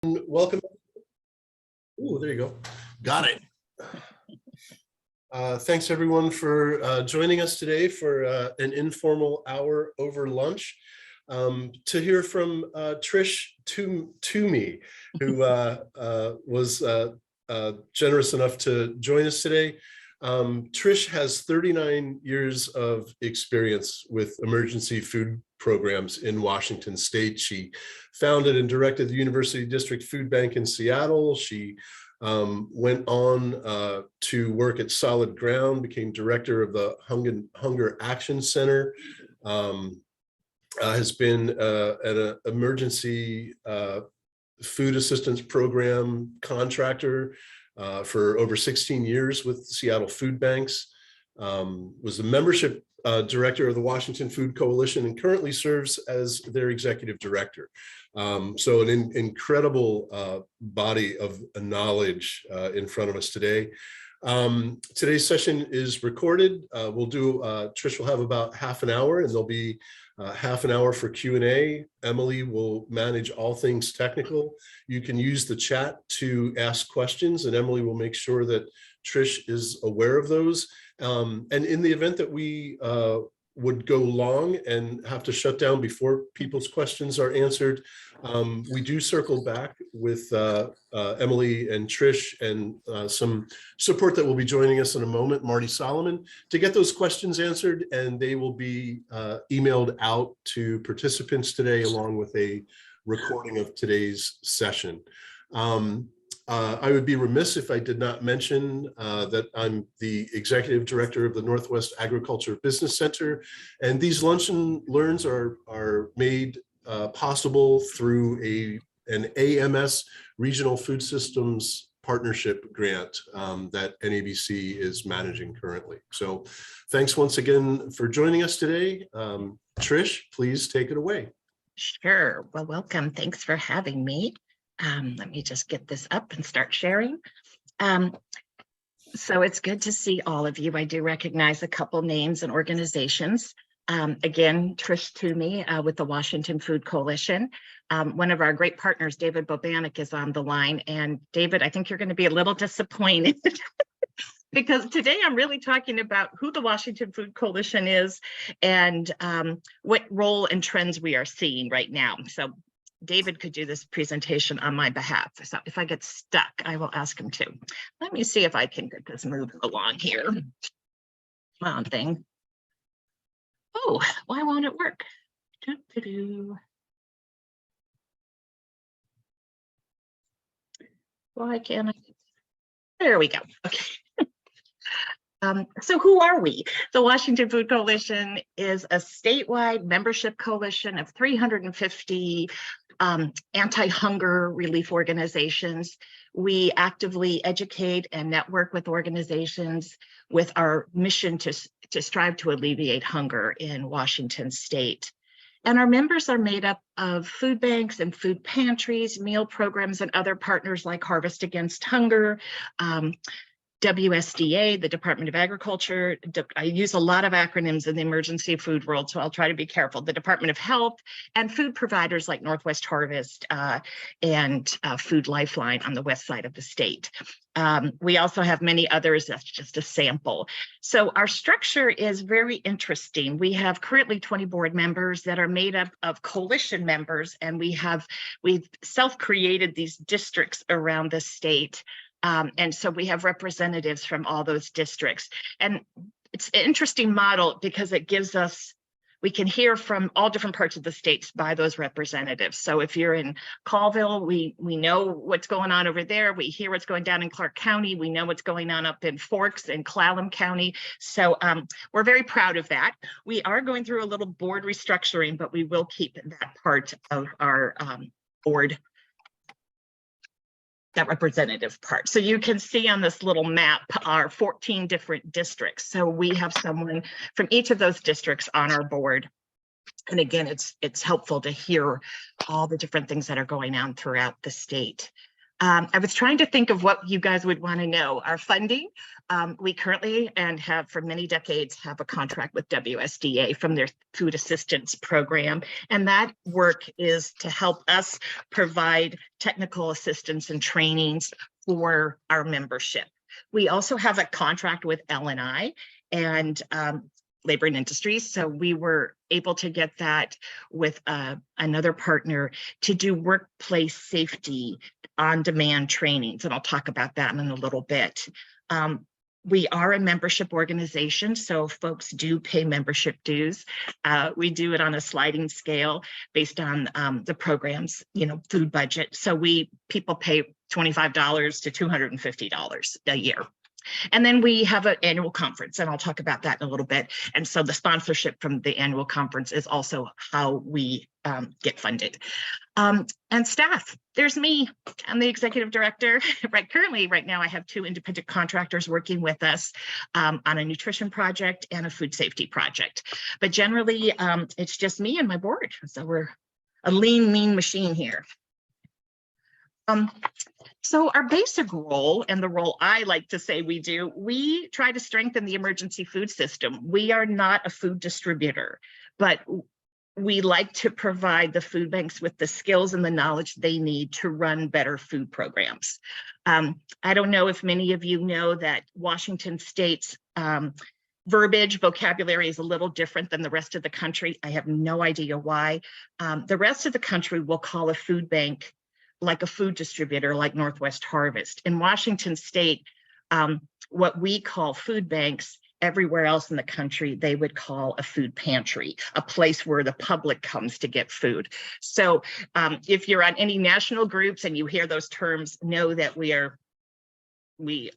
Welcome. Oh, there you go. Got it. Thanks everyone for joining us today for an informal hour over lunch to hear from Trish Twomey, who was generous enough to join us today. Trish has 39 years of experience with emergency food programs in Washington State. She founded and directed the University District Food Bank in Seattle. She went on to work at Solid Ground, became director of the Hunger Action Center, has been an emergency food assistance program contractor for over 16 years with Seattle Food Banks, was the membership director of the Washington Food Coalition and currently serves as their executive director. So an incredible body of knowledge in front of us today. Today's session is recorded. Trish will have about half an hour and there'll be half an hour for Q&A. Emily will manage all things technical. You can use the chat to ask questions and Emily will make sure that Trish is aware of those. And in the event that we would go long and have to shut down before people's questions are answered, we do circle back with Emily and Trish and some support that will be joining us in a moment, Marty Solomon, to get those questions answered, and they will be emailed out to participants today along with a recording of today's session. I would be remiss if I did not mention that I'm the executive director of the Northwest Agriculture Business Center, and these lunch and learns are made possible through an AMS Regional Food Systems Partnership grant that NABC is managing currently. So thanks once again for joining us today. Trish, please take it away. Sure. Well, welcome. Thanks for having me. Let me just get this up and start sharing. So it's good to see all of you. I do recognize a couple names and organizations. Again, Trish Twomey with the Washington Food Coalition. One of our great partners, David Bobanek, is on the line. And David, I think you're going to be a little disappointed because today I'm really talking about who the Washington Food Coalition is and what role and trends we are seeing right now. So David could do this presentation on my behalf. So if I get stuck, I will ask him to. Let me see if I can get this moving along here. Come on, thing. Oh, why won't it work? Why can't I? There we go. Okay. So who are we? The Washington Food Coalition is a statewide membership coalition of 350 anti-hunger relief organizations. We actively educate and network with organizations with our mission to strive to alleviate hunger in Washington State. And our members are made up of food banks and food pantries, meal programs, and other partners like Harvest Against Hunger, WSDA, the Department of Agriculture. I use a lot of acronyms in the emergency food world, so I'll try to be careful. The Department of Health and food providers like Northwest Harvest and Food Lifeline on the west side of the state. We also have many others. That's just a sample. So our structure is very interesting. We have currently 20 board members that are made up of coalition members, and we've self-created these districts around the state. And so we have representatives from all those districts. And it's an interesting model because it gives us, we can hear from all different parts of the states by those representatives. So if you're in Colville, we know what's going on over there. We hear what's going down in Clark County. We know what's going on up in Forks and Clallam County. So we're very proud of that. We are going through a little board restructuring, but we will keep that part of our board, that representative part. So you can see on this little map our 14 different districts. So we have someone from each of those districts on our board. And again, it's helpful to hear all the different things that are going on throughout the state. I was trying to think of what you guys would want to know. Our funding, we currently and have for many decades have a contract with WSDA from their food assistance program. And that work is to help us provide technical assistance and trainings for our membership. We also have a contract with L&I and Labor and Industries. So we were able to get that with another partner to do workplace safety on-demand trainings. And I'll talk about that in a little bit. We are a membership organization, so folks do pay membership dues. We do it on a sliding scale based on the program's, food budget. So people pay $25 to $250 a year. And then we have an annual conference, and I'll talk about that in a little bit. And so the sponsorship from the annual conference is also how we get funded. And staff, there's me. I'm the executive director. Right now, I have 2 independent contractors working with us on a nutrition project and a food safety project. But generally, it's just me and my board. So we're a lean, mean machine here. So our basic role, and the role I like to say we try to strengthen the emergency food system. We are not a food distributor, but we like to provide the food banks with the skills and the knowledge they need to run better food programs. I don't know if many of you know that Washington State's vocabulary is a little different than the rest of the country. I have no idea why. The rest of the country will call a food bank like a food distributor, like Northwest Harvest. In Washington State, what we call food banks, everywhere else in the country, they would call a food pantry, a place where the public comes to get food. So if you're on any national groups and you hear those terms, know that we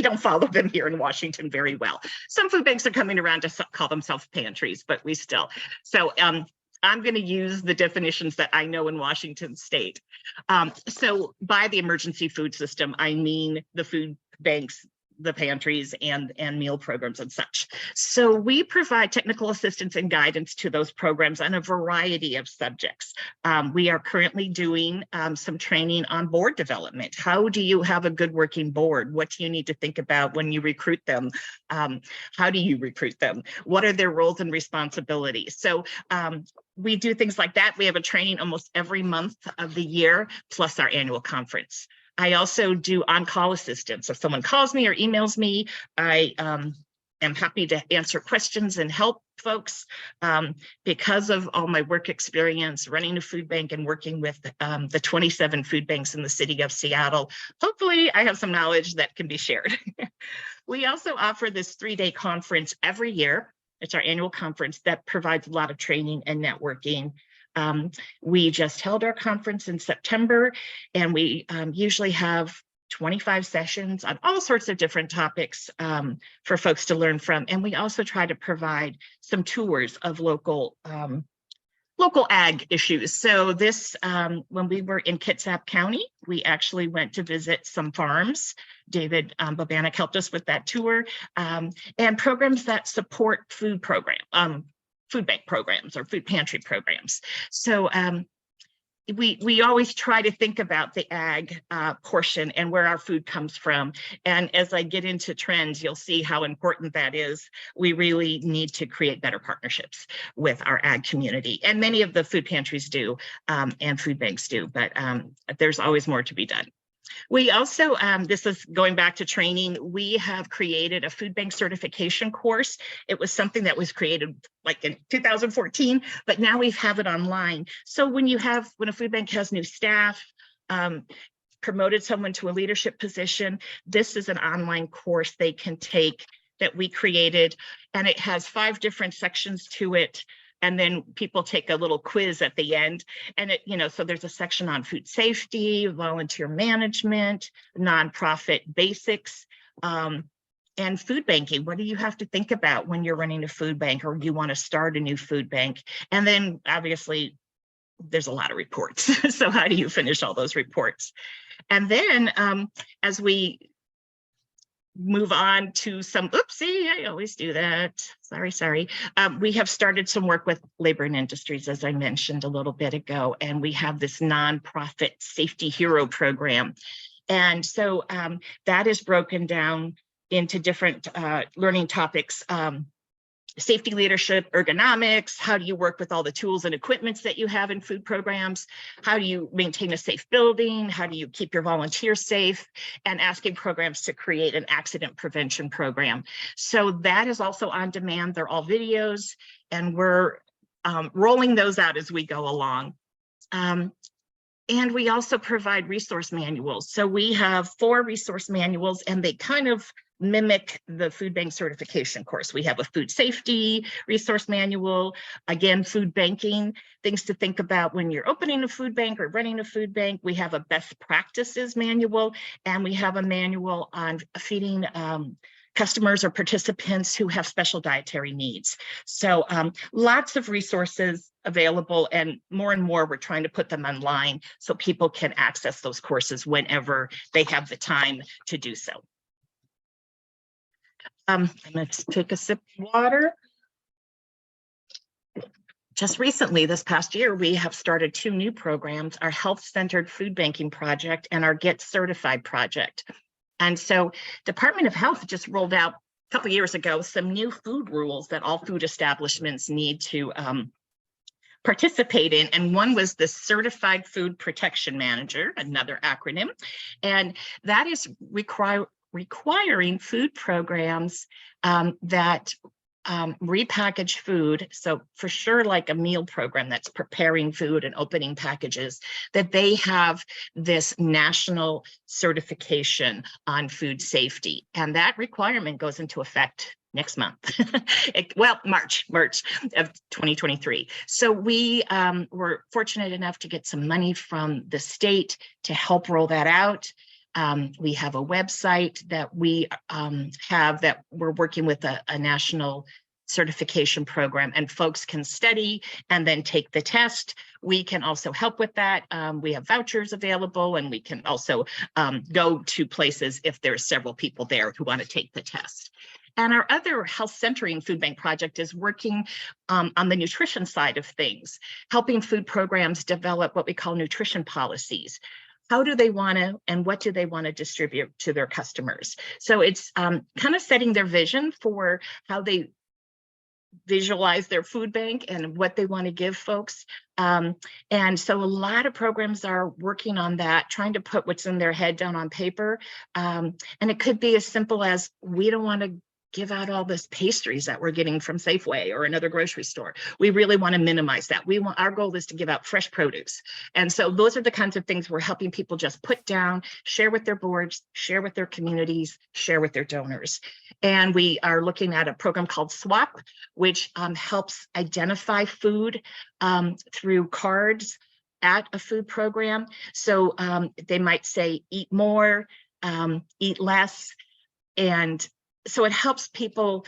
don't follow them here in Washington very well. Some food banks are coming around to call themselves pantries, but we still. So I'm going to use the definitions that I know in Washington State. So by the emergency food system, I mean the food banks, the pantries, and meal programs and such. So we provide technical assistance and guidance to those programs on a variety of subjects. We are currently doing some training on board development. How do you have a good working board? What do you need to think about when you recruit them? How do you recruit them? What are their roles and responsibilities? So we do things like that. We have a training almost every month of the year, plus our annual conference. I also do on-call assistance. If someone calls me or emails me, I am happy to answer questions and help folks. Because of all my work experience running a food bank and working with the 27 food banks in the city of Seattle, hopefully I have some knowledge that can be shared. We also offer this 3-day conference every year. It's our annual conference that provides a lot of training and networking. We just held our conference in September, and we usually have 25 sessions on all sorts of different topics for folks to learn from. And we also try to provide some tours of local ag issues. So this, when we were in Kitsap County, we actually went to visit some farms. David Bobanek helped us with that tour, and programs that support food bank programs or food pantry programs. So we always try to think about the ag portion and where our food comes from. And as I get into trends, you'll see how important that is. We really need to create better partnerships with our ag community. And many of the food pantries do, and food banks do, but there's always more to be done. We also, this is going back to training, we have created a food bank certification course. It was something that was created like in 2014, but now we have it online. So when a food bank has new staff, promoted someone to a leadership position, this is an online course they can take that we created, and it has 5 different sections to it. And then people take a little quiz at the end, and so there's a section on food safety, volunteer management, nonprofit basics, and food banking. What do you have to think about when you're running a food bank or you want to start a new food bank? And then obviously there's a lot of reports. So how do you finish all those reports? And then as we move on to some, oopsie, I always do that. Sorry. We have started some work with labor and industries, as I mentioned a little bit ago, and we have this nonprofit safety hero program. And so that is broken down into different learning topics. Safety leadership, ergonomics, how do you work with all the tools and equipments that you have in food programs? How do you maintain a safe building? How do you keep your volunteers safe? And asking programs to create an accident prevention program. So that is also on demand. They're all videos, and we're rolling those out as we go along. And we also provide resource manuals. So we have 4 resource manuals, and they kind of mimic the food bank certification course. We have a food safety resource manual, again, food banking, things to think about when you're opening a food bank or running a food bank. We have a best practices manual, and we have a manual on feeding customers or participants who have special dietary needs. So lots of resources available, and more we're trying to put them online so people can access those courses whenever they have the time to do so. I'm going to take a sip of water. Just recently, this past year, we have started 2 new programs, our Health-Centered Food Banking Project and our Get Certified Project. And so Department of Health just rolled out a couple of years ago some new food rules that all food establishments need to participate in. And one was the Certified Food Protection Manager, another acronym. And that is requiring food programs that repackage food. So for sure, like a meal program that's preparing food and opening packages, that they have this national certification on food safety. And that requirement goes into effect next month, March of 2023. So we were fortunate enough to get some money from the state to help roll that out. We have a website that we have that we're working with a national certification program, and folks can study and then take the test. We can also help with that. We have vouchers available, and we can also go to places if there's several people there who want to take the test. And our other health centering food bank project is working on the nutrition side of things, helping food programs develop what we call nutrition policies. How do they want to, and what do they want to distribute to their customers? So it's kind of setting their vision for how they visualize their food bank and what they want to give folks. And so a lot of programs are working on that, trying to put what's in their head down on paper. And it could be as simple as, we don't want to give out all this pastries that we're getting from Safeway or another grocery store. We really want to minimize that. Our goal is to give out fresh produce. And so those are the kinds of things we're helping people just put down, share with their boards, share with their communities, share with their donors. And we are looking at a program called SWAP, which helps identify food through cards at a food program. So they might say, eat more, eat less, and so it helps people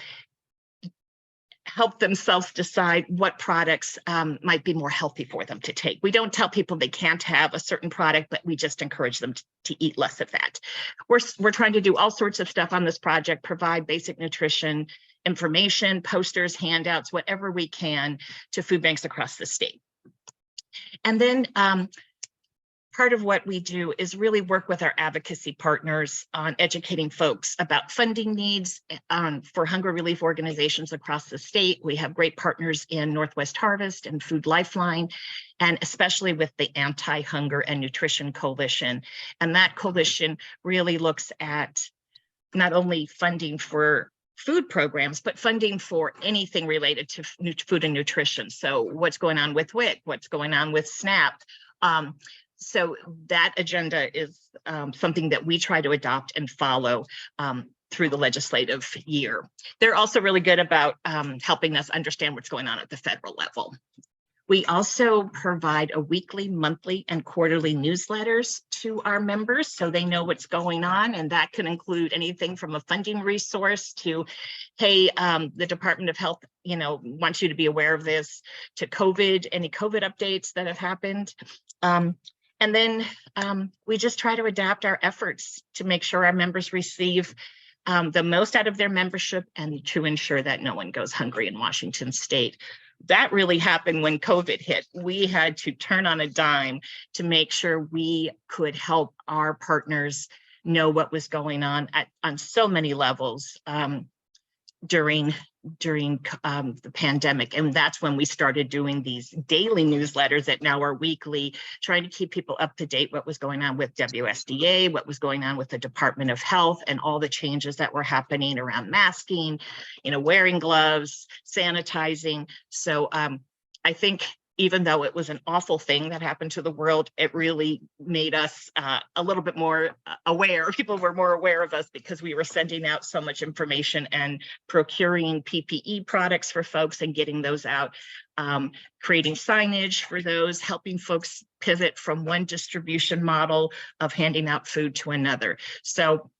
help themselves decide what products might be more healthy for them to take. We don't tell people they can't have a certain product, but we just encourage them to eat less of that. We're trying to do all sorts of stuff on this project, provide basic nutrition information, posters, handouts, whatever we can to food banks across the state. And then part of what we do is really work with our advocacy partners on educating folks about funding needs for hunger relief organizations across the state. We have great partners in Northwest Harvest and Food Lifeline, and especially with the Anti-Hunger and Nutrition Coalition. And that coalition really looks at not only funding for food programs, but funding for anything related to food and nutrition. So what's going on with WIC, what's going on with SNAP. So that agenda is something that we try to adopt and follow through the legislative year. They're also really good about helping us understand what's going on at the federal level. We also provide a weekly, monthly, and quarterly newsletters to our members so they know what's going on. And that can include anything from a funding resource to, hey, the Department of Health, wants you to be aware of this, to COVID, any COVID updates that have happened. And then we just try to adapt our efforts to make sure our members receive the most out of their membership and to ensure that no one goes hungry in Washington state. That really happened when COVID hit. We had to turn on a dime to make sure we could help our partners know what was going on on so many levels during the pandemic. And that's when we started doing these daily newsletters that now are weekly, trying to keep people up to date what was going on with WSDA, what was going on with the Department of Health, and all the changes that were happening around masking, wearing gloves, sanitizing. So I think even though it was an awful thing that happened to the world, it really made us a little bit more aware. People were more aware of us because we were sending out so much information and procuring PPE products for folks and getting those out, creating signage for those, helping folks pivot from one distribution model of handing out food to another. So,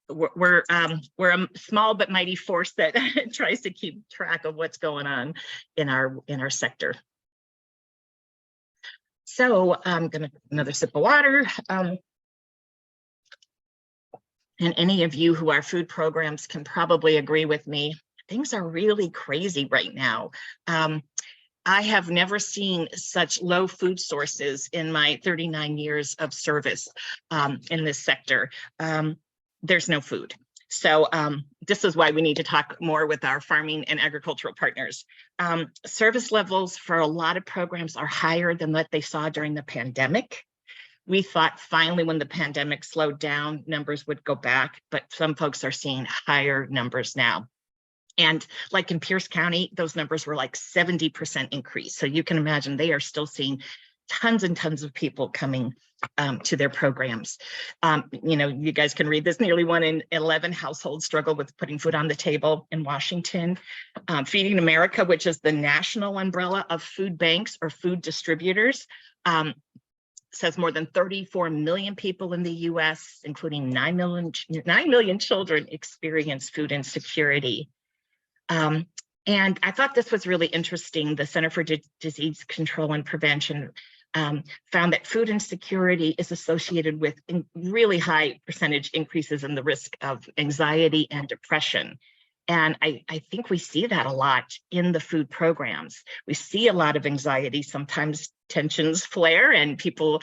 we're a small but mighty force that tries to keep track of what's going on in our sector. So I'm going to another sip of water. And any of you who are food programs can probably agree with me. Things are really crazy right now. I have never seen such low food sources in my 39 years of service in this sector. There's no food. So this is why we need to talk more with our farming and agricultural partners. Service levels for a lot of programs are higher than what they saw during the pandemic. We thought finally when the pandemic slowed down, numbers would go back, but some folks are seeing higher numbers now. And like in Pierce County, those numbers were like 70% increase. So you can imagine they are still seeing tons and tons of people coming to their programs. You guys can read this. Nearly 1 in 11 households struggle with putting food on the table in Washington. Feeding America, which is the national umbrella of food banks or food distributors, says more than 34 million people in the US, including 9 million children, experience food insecurity. And I thought this was really interesting. The Center for Disease Control and Prevention found that food insecurity is associated with really high percentage increases in the risk of anxiety and depression. And I think we see that a lot in the food programs. We see a lot of anxiety. Sometimes tensions flare and people,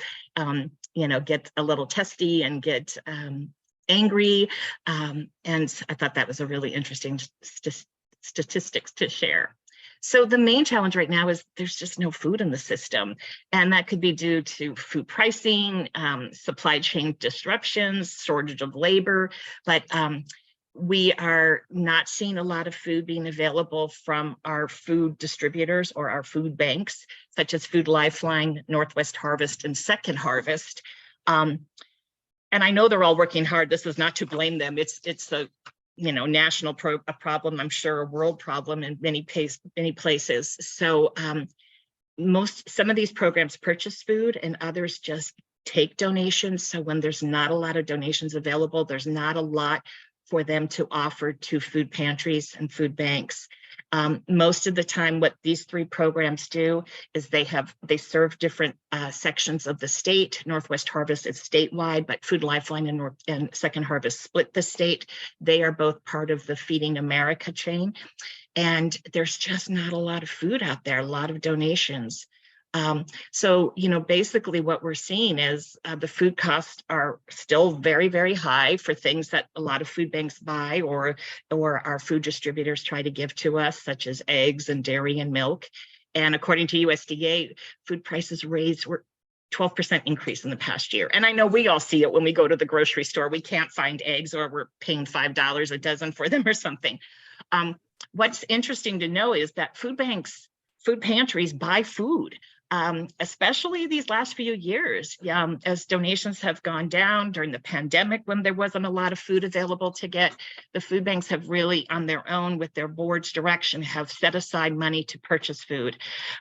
get a little testy and get angry. And I thought that was a really interesting statistics to share. So the main challenge right now is there's just no food in the system. And that could be due to food pricing, supply chain disruptions, shortage of labor, but we are not seeing a lot of food being available from our food distributors or our food banks, such as Food Lifeline, Northwest Harvest, and Second Harvest. And I know they're all working hard. This is not to blame them. It's a national problem, I'm sure a world problem in many places. So some of these programs purchase food and others just take donations. So when there's not a lot of donations available, there's not a lot for them to offer to food pantries and food banks. Most of the time, what these 3 programs do is they serve different sections of the state. Northwest Harvest is statewide, but Food Lifeline and Second Harvest split the state. They are both part of the Feeding America chain. And there's just not a lot of food out there, a lot of donations. So, basically what we're seeing is the food costs are still very, very high for things that a lot of food banks buy or our food distributors try to give to us, such as eggs and dairy and milk. And according to USDA, food prices were 12% increase in the past year. And I know we all see it when we go to the grocery store. We can't find eggs or we're paying $5 a dozen for them or something. What's interesting to know is that food pantries buy food. Especially these last few years, as donations have gone down during the pandemic when there wasn't a lot of food available to get, the food banks have really on their own with their board's direction have set aside money to purchase food.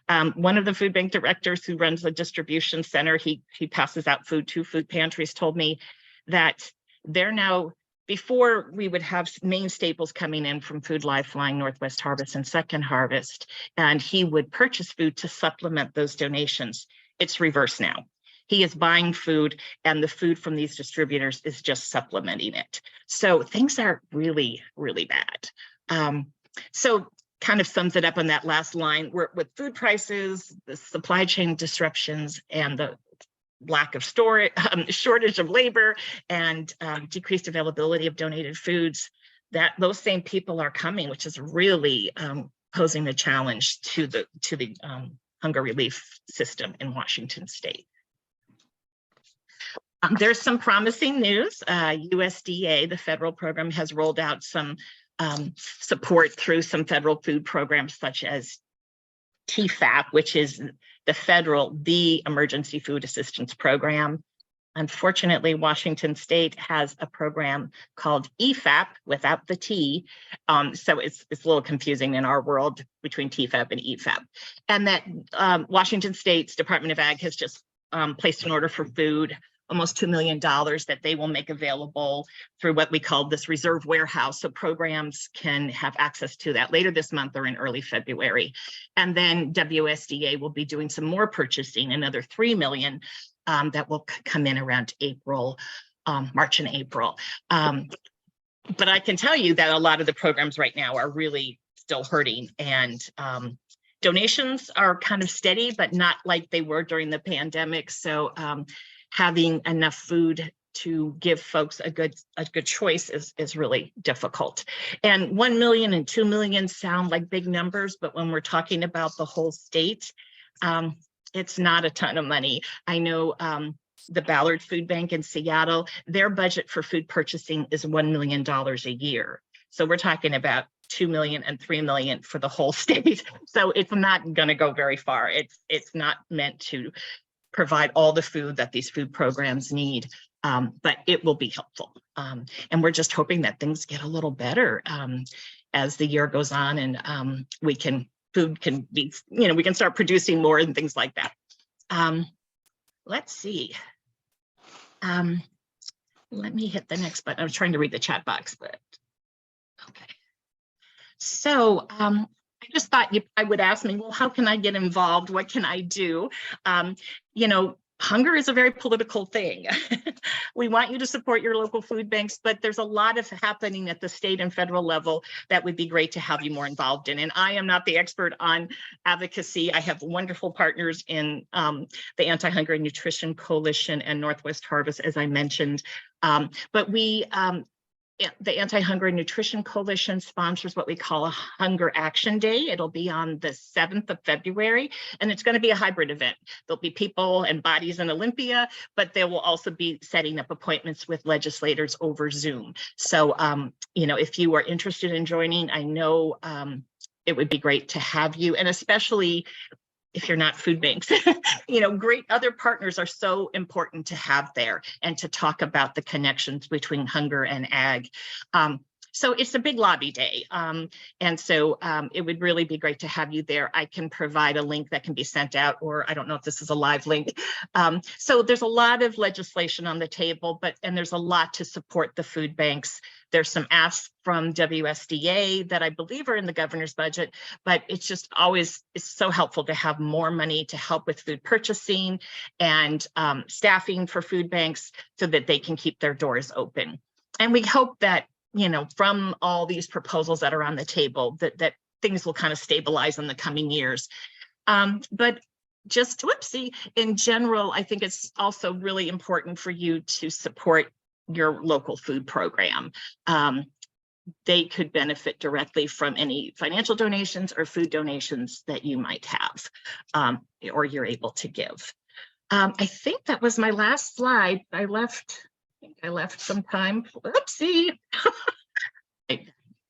One of the food bank directors who runs the distribution center, he passes out food to food pantries, told me that they're now, before we would have main staples coming in from Food Lifeline, Northwest Harvest, and Second Harvest, and he would purchase food to supplement those donations. It's reversed now. He is buying food, and the food from these distributors is just supplementing it. So things are really, really bad. So kind of sums it up on that last line. With food prices, the supply chain disruptions, and the lack of storage, shortage of labor, and decreased availability of donated foods, that those same people are coming, which is really posing a challenge to the hunger relief system in Washington state. There's some promising news. USDA, the federal program, has rolled out some support through some federal food programs such as TFAP, which is the Emergency Food Assistance Program. Unfortunately, Washington state has a program called EFAP without the T. So it's a little confusing in our world between TFAP and EFAP. And that Washington state's Department of Ag has just placed an order for food, almost $2 million, that they will make available through what we call this reserve warehouse. So programs can have access to that later this month or in early February. And then WSDA will be doing some more purchasing, another $3 million that will come in around April, March and April. But I can tell you that a lot of the programs right now are really still hurting, and donations are kind of steady, but not like they were during the pandemic. So having enough food to give folks a good choice is really difficult. And 1 million and 2 million sound like big numbers, but when we're talking about the whole state, it's not a ton of money. I know the Ballard Food Bank in Seattle, their budget for food purchasing is $1 million a year. So we're talking about 2 million and 3 million for the whole state. So it's not going to go very far. It's not meant to provide all the food that these food programs need, but it will be helpful. And we're just hoping that things get a little better as the year goes on, and food can be, we can start producing more and things like that. Let's see. Let me hit the next button. I was trying to read the chat box, but okay. So I just thought I would ask me, well, how can I get involved? What can I do? Hunger is a very political thing. We want you to support your local food banks, but there's a lot of happening at the state and federal level that would be great to have you more involved in. And I am not the expert on advocacy. I have wonderful partners in the Anti-Hunger and Nutrition Coalition and Northwest Harvest, as I mentioned. But the Anti-Hunger and Nutrition Coalition sponsors what we call a Hunger Action Day. It'll be on the 7th of February, and it's going to be a hybrid event. There'll be people and bodies in Olympia, but they will also be setting up appointments with legislators over Zoom. So, if you are interested in joining, I know it would be great to have you, and especially if you're not food banks, great other partners are so important to have there and to talk about the connections between hunger and ag. So it's a big lobby day. And so it would really be great to have you there. I can provide a link that can be sent out, or I don't know if this is a live link. So there's a lot of legislation on the table, and there's a lot to support the food banks. There's some asks from WSDA that I believe are in the governor's budget, but it's just always, it's so helpful to have more money to help with food purchasing and staffing for food banks so that they can keep their doors open. And we hope that, from all these proposals that are on the table, that things will kind of stabilize in the coming years. But just whoopsie, in general, I think it's also really important for you to support your local food program. They could benefit directly from any financial donations or food donations that you might have or you're able to give. I think that was my last slide. I think I left some time. Oopsie. It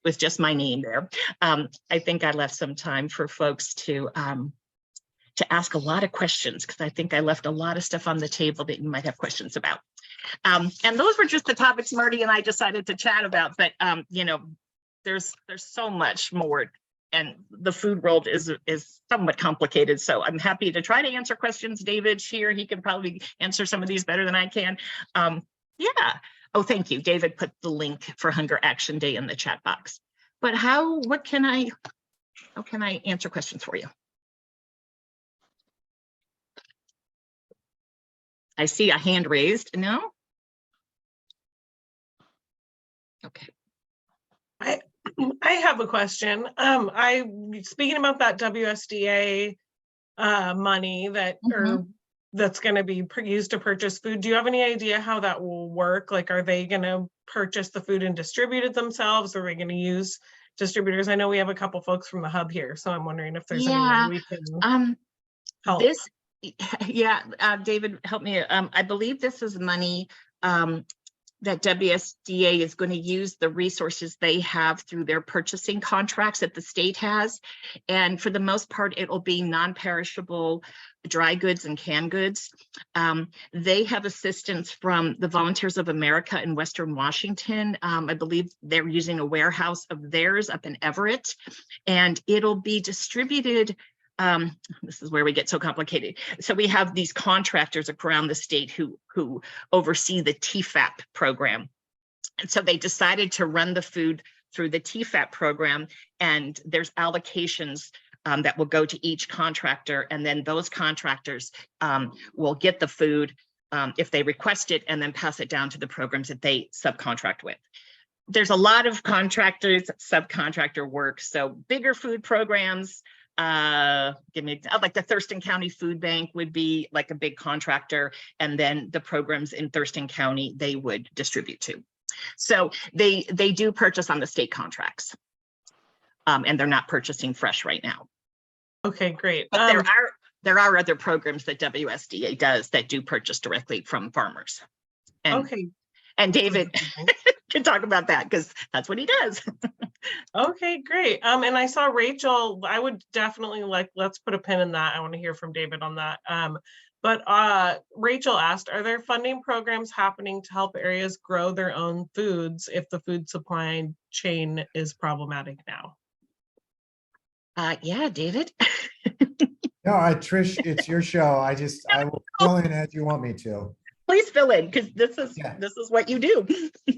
was just my name there. I think I left some time for folks to ask a lot of questions, because I think I left a lot of stuff on the table that you might have questions about. And those were just the topics Marty and I decided to chat about. But there's so much more, and the food world is somewhat complicated. So I'm happy to try to answer questions. David's here; he can probably answer some of these better than I can. Yeah. Oh, thank you. David put the link for Hunger Action Day in the chat box. But how can I answer questions for you? I see a hand raised. No? Okay. I have a question. Speaking about that WSDA money that or that's going to be used to purchase food. Do you have any idea how that will work? Like, are they going to purchase the food and distribute it themselves? Are we going to use distributors? I know we have a couple folks from the hub here, so I'm wondering if there's any way we can help. This, David, help me. I believe this is money that WSDA is going to use the resources they have through their purchasing contracts that the state has. And for the most part, it will be non-perishable dry goods and canned goods. They have assistance from the Volunteers of America in Western Washington. I believe they're using a warehouse of theirs up in Everett, and it'll be distributed. This is where we get so complicated. So we have these contractors around the state who oversee the TFAP program. And so they decided to run the food through the TFAP program, and there's allocations that will go to each contractor, and then those contractors will get the food if they request it, and then pass it down to the programs that they subcontract with. There's a lot of contractors, subcontractor work. So bigger food programs, give me like the Thurston County Food Bank would be like a big contractor, and then the programs in Thurston County they would distribute to. So they do purchase on the state contracts, and they're not purchasing fresh right now. Okay, great. But there are other programs that WSDA does that do purchase directly from farmers. And, okay. And David can talk about that because that's what he does. Okay, great. And I saw Rachel. I would definitely let's put a pin in that. I want to hear from David on that. But Rachel asked, are there funding programs happening to help areas grow their own foods if the food supply chain is problematic now? Yeah, David. No, Trish, it's your show. I will fill in as you want me to. Please fill in because this is what you do.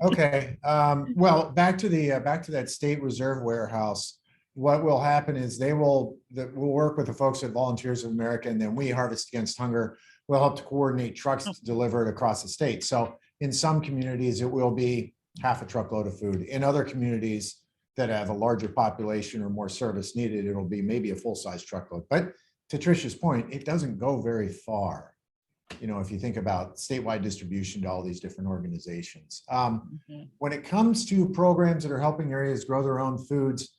Okay. Well, back to that state reserve warehouse. What will happen is we'll work with the folks at Volunteers of America, and then we, Harvest Against Hunger, will help to coordinate trucks to deliver it across the state. So in some communities, it will be half a truckload of food. In other communities that have a larger population or more service needed, it'll be maybe a full-size truckload. But to Trish's point, it doesn't go very far. You know, if you think about statewide distribution to all these different organizations. When it comes to programs that are helping areas grow their own foods,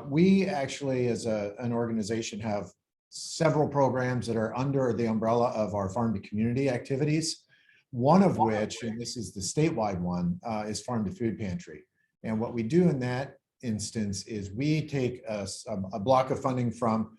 we actually, as an organization, have several programs that are under the umbrella of our farm to community activities. One of which, and this is the statewide one, is Farm to Food Pantry. And what we do in that instance is we take a block of funding from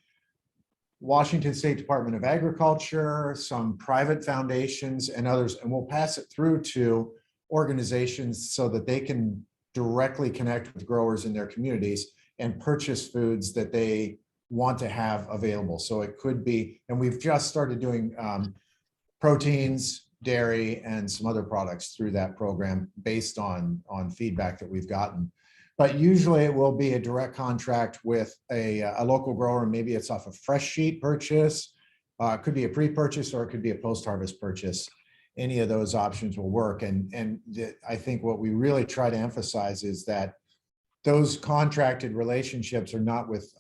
Washington State Department of Agriculture, some private foundations and others, and we'll pass it through to organizations so that they can directly connect with growers in their communities and purchase foods that they want to have available. So it could be, and we've just started doing proteins, dairy, and some other products through that program based on feedback that we've gotten. But usually it will be a direct contract with a local grower. Maybe it's off a fresh sheet purchase. It could be a pre-purchase, or it could be a post-harvest purchase. Any of those options will work. And I think what we really try to emphasize is that those contracted relationships are not with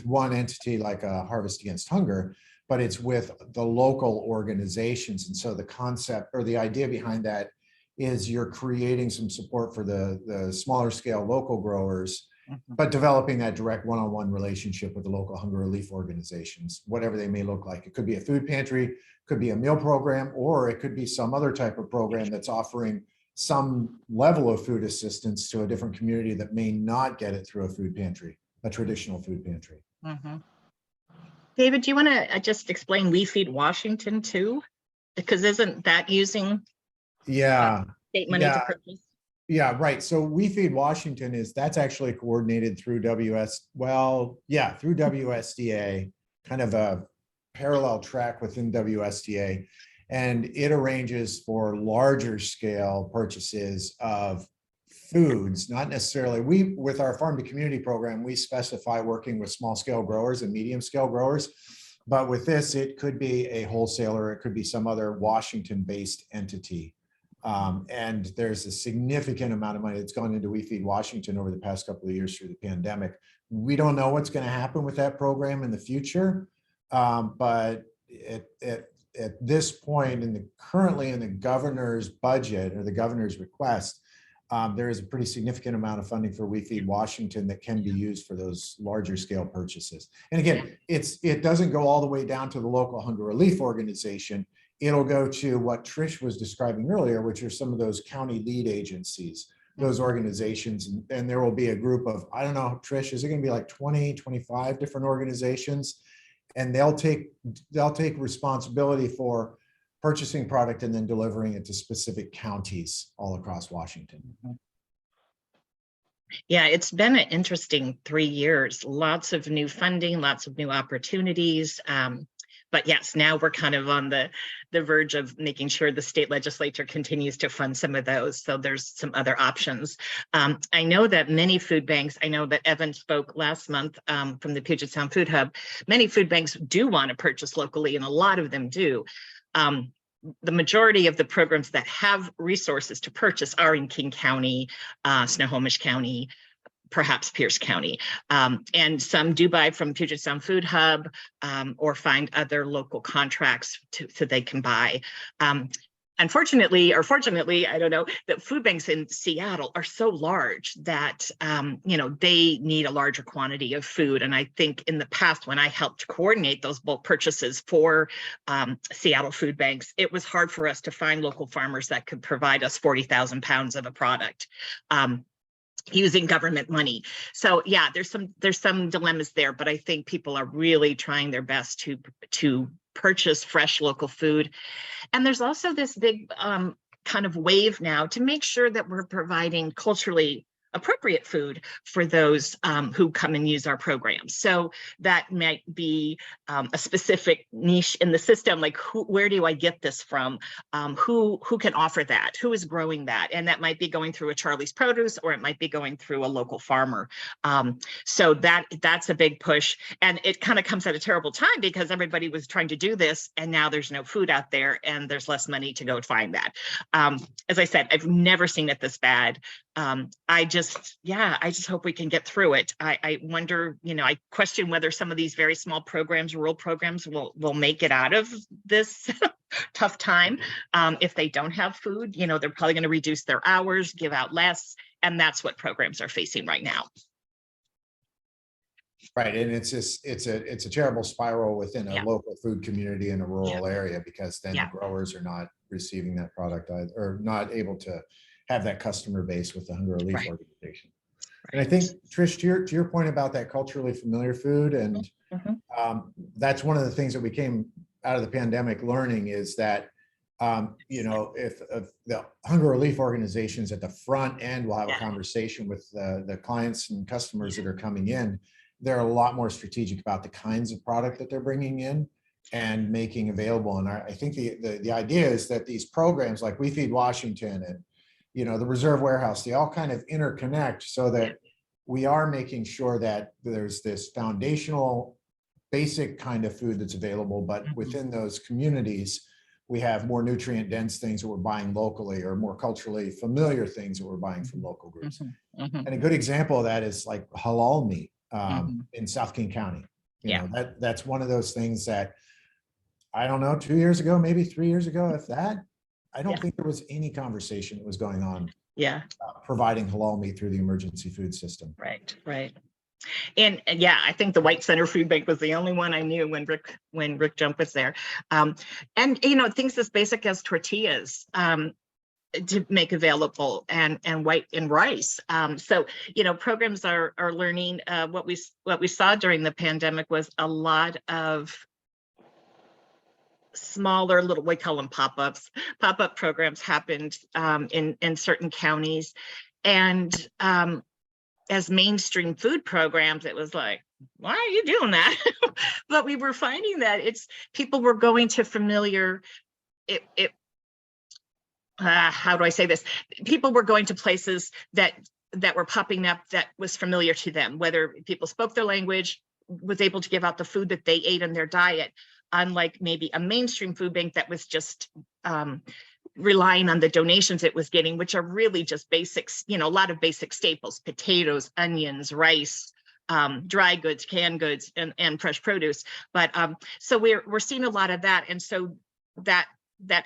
one entity like a Harvest Against Hunger, but it's with the local organizations. And so the concept or the idea behind that is you're creating some support for the smaller scale local growers, but developing that direct one-on-one relationship with the local hunger relief organizations, whatever they may look like. It could be a food pantry, could be a meal program, or it could be some other type of program that's offering some level of food assistance to a different community that may not get it through a food pantry, a traditional food pantry. David, do you want to just explain We Feed Washington too? Because isn't that using state money to purchase? Yeah, right. So We Feed Washington that's actually coordinated through through WSDA, kind of a parallel track within WSDA. And it arranges for larger scale purchases of foods, not necessarily, with our farm to community program, we specify working with small scale growers and medium scale growers. But with this, it could be a wholesaler, it could be some other Washington-based entity. And there's a significant amount of money that's gone into We Feed Washington over the past couple of years through the pandemic. We don't know what's going to happen with that program in the future, but at this point, currently in the governor's budget or the governor's request, there is a pretty significant amount of funding for We Feed Washington that can be used for those larger scale purchases. And again, it doesn't go all the way down to the local hunger relief organization. It'll go to what Trish was describing earlier, which are some of those county lead agencies, those organizations. And there will be a group of, I don't know, Trish, is it going to be like 20, 25 different organizations? And they'll take responsibility for purchasing product and then delivering it to specific counties all across Washington. Yeah, it's been an interesting 3 years, lots of new funding, lots of new opportunities. But yes, now we're kind of on the verge of making sure the state legislature continues to fund some of those. So there's some other options. I know that many food banks, I know that Evan spoke last month from the Puget Sound Food Hub, many food banks do want to purchase locally, and a lot of them do. The majority of the programs that have resources to purchase are in King County, Snohomish County, perhaps Pierce County. And some do buy from Puget Sound Food Hub or find other local contracts so they can buy. Unfortunately, or fortunately, I don't know, that food banks in Seattle are so large that, they need a larger quantity of food. And I think in the past, when I helped coordinate those bulk purchases for Seattle food banks, it was hard for us to find local farmers that could provide us 40,000 pounds of a product. Using government money. So yeah, there's some dilemmas there, but I think people are really trying their best to purchase fresh local food. And there's also this big kind of wave now to make sure that we're providing culturally appropriate food for those who come and use our programs. So that might be a specific niche in the system, like where do I get this from? Who can offer that? Who is growing that? And that might be going through a Charlie's Produce, or it might be going through a local farmer. So that's a big push. And it kind of comes at a terrible time because everybody was trying to do this, and now there's no food out there and there's less money to go find that. As I said, I've never seen it this bad. I just hope we can get through it. I wonder, I question whether some of these very small programs, rural programs, will make it out of this tough time. If they don't have food, they're probably going to reduce their hours, give out less, and that's what programs are facing right now. Right, and it's a terrible spiral within a local food community in a rural area, because then the growers are not receiving that product either, or not able to have that customer base with the hunger relief organization. And I think, Trish, to your point about that culturally familiar food, and that's one of the things that we came out of the pandemic learning, is that if the hunger relief organizations at the front end will have a conversation with the clients and customers that are coming in, they're a lot more strategic about the kinds of product that they're bringing in and making available. And I think the idea is that these programs like We Feed Washington and the reserve warehouse, they all kind of interconnect, so that we are making sure that there's this foundational basic kind of food that's available, but within those communities, we have more nutrient dense things that we're buying locally, or more culturally familiar things that we're buying from local groups. And a good example of that is like halal meat in South King County. That's one of those things that, I don't know, 2 years ago, maybe 3 years ago, if that, I don't think there was any conversation that was going on providing halal meat through the emergency food system. Right. And I think the White Center Food Bank was the only one I knew when Rick Jump was there. And things as basic as tortillas to make available, and white and rice. So programs are learning. What we saw during the pandemic was a lot of smaller little, we call them pop-ups. Pop-up programs happened in certain counties, and as mainstream food programs, it was like, why are you doing that? But we were finding that people were going to familiar. How do I say this? People were going to places that were popping up that was familiar to them, whether people spoke their language was able to give out the food that they ate in their diet, unlike maybe a mainstream food bank that was just relying on the donations it was getting, which are really just basics, a lot of basic staples: potatoes, onions, rice, dry goods, canned goods, and fresh produce. But so we're seeing a lot of that, and so that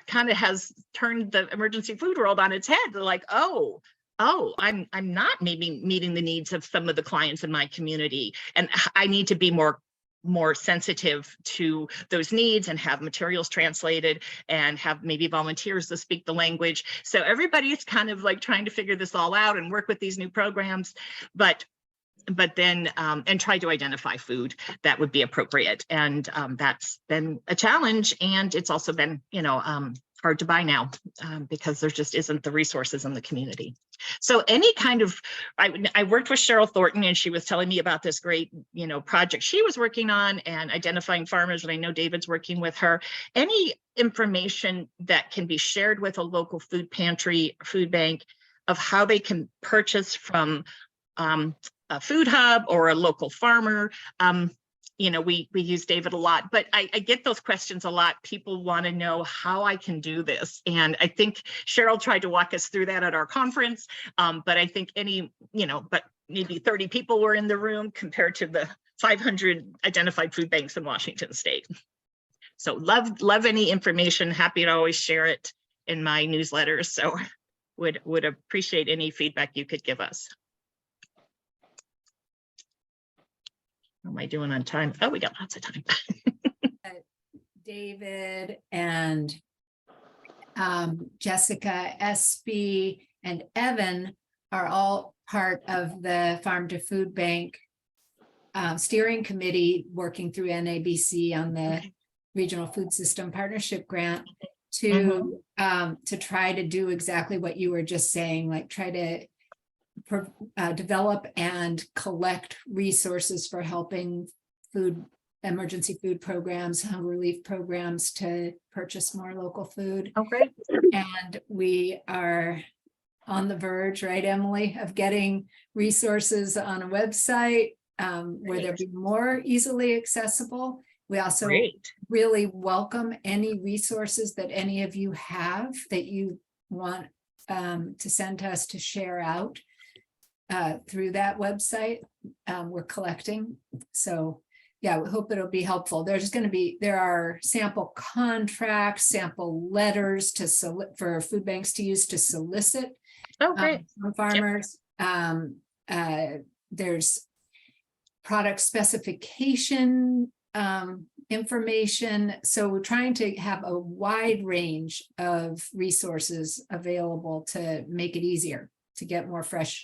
kind of has turned the emergency food world on its head. They're like, oh, I'm not maybe meeting the needs of some of the clients in my community, and I need to be more sensitive to those needs and have materials translated and have maybe volunteers to speak the language. So everybody's kind of like trying to figure this all out and work with these new programs, but then and try to identify food that would be appropriate. And that's been a challenge. And it's also been, hard to buy now because there just isn't the resources in the community. So any kind of, I worked with Cheryl Thornton, and she was telling me about this great, project she was working on and identifying farmers. And I know David's working with her. Any information that can be shared with a local food pantry, food bank, of how they can purchase from a food hub or a local farmer. We use David a lot, but I get those questions a lot. People want to know how I can do this. And I think Cheryl tried to walk us through that at our conference. But I think but maybe 30 people were in the room compared to the 500 identified food banks in Washington State. So love any information. Happy to always share it in my newsletters. So would appreciate any feedback you could give us. How am I doing on time? Oh, we got lots of time. David and Jessica, SB, and Evan are all part of the Farm to Food Bank steering committee working through NABC on the Regional Food System Partnership Grant to try to do exactly what you were just saying, like try to develop and collect resources for helping emergency food programs, hunger relief programs to purchase more local food. Oh, great. And we are on the verge, right, Emily, of getting resources on a website where they'll be more easily accessible. We also really welcome any resources that any of you have that you want to send to us to share out through that website. We're collecting. So yeah, we hope it'll be helpful. There are sample contracts, sample letters for food banks to use to solicit from farmers. There's product specification information. So we're trying to have a wide range of resources available to make it easier to get more fresh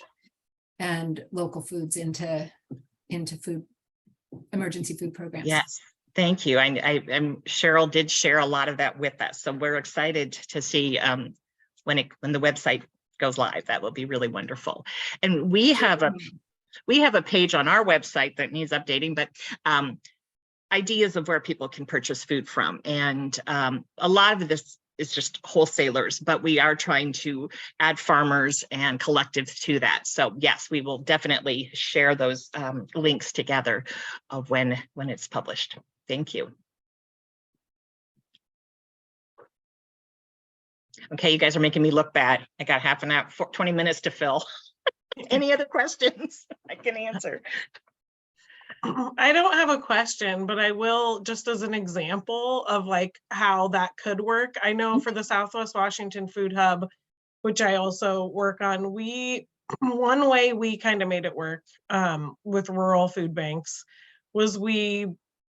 and local foods into emergency food programs. Yes, thank you. I'm Cheryl did share a lot of that with us, so we're excited to see when the website goes live. That will be really wonderful. And we have a page on our website that needs updating, but ideas of where people can purchase food from, and a lot of this is just wholesalers, but we are trying to add farmers and collectives to that. So yes, we will definitely share those links together of when it's published. Thank you. Okay, you guys are making me look bad. I got half an hour, 20 minutes to fill. Any other questions I can answer? I don't have a question, but I will, just as an example of like how that could work. I know for the Southwest Washington Food Hub, which I also work on, one way we kind of made it work with rural food banks was we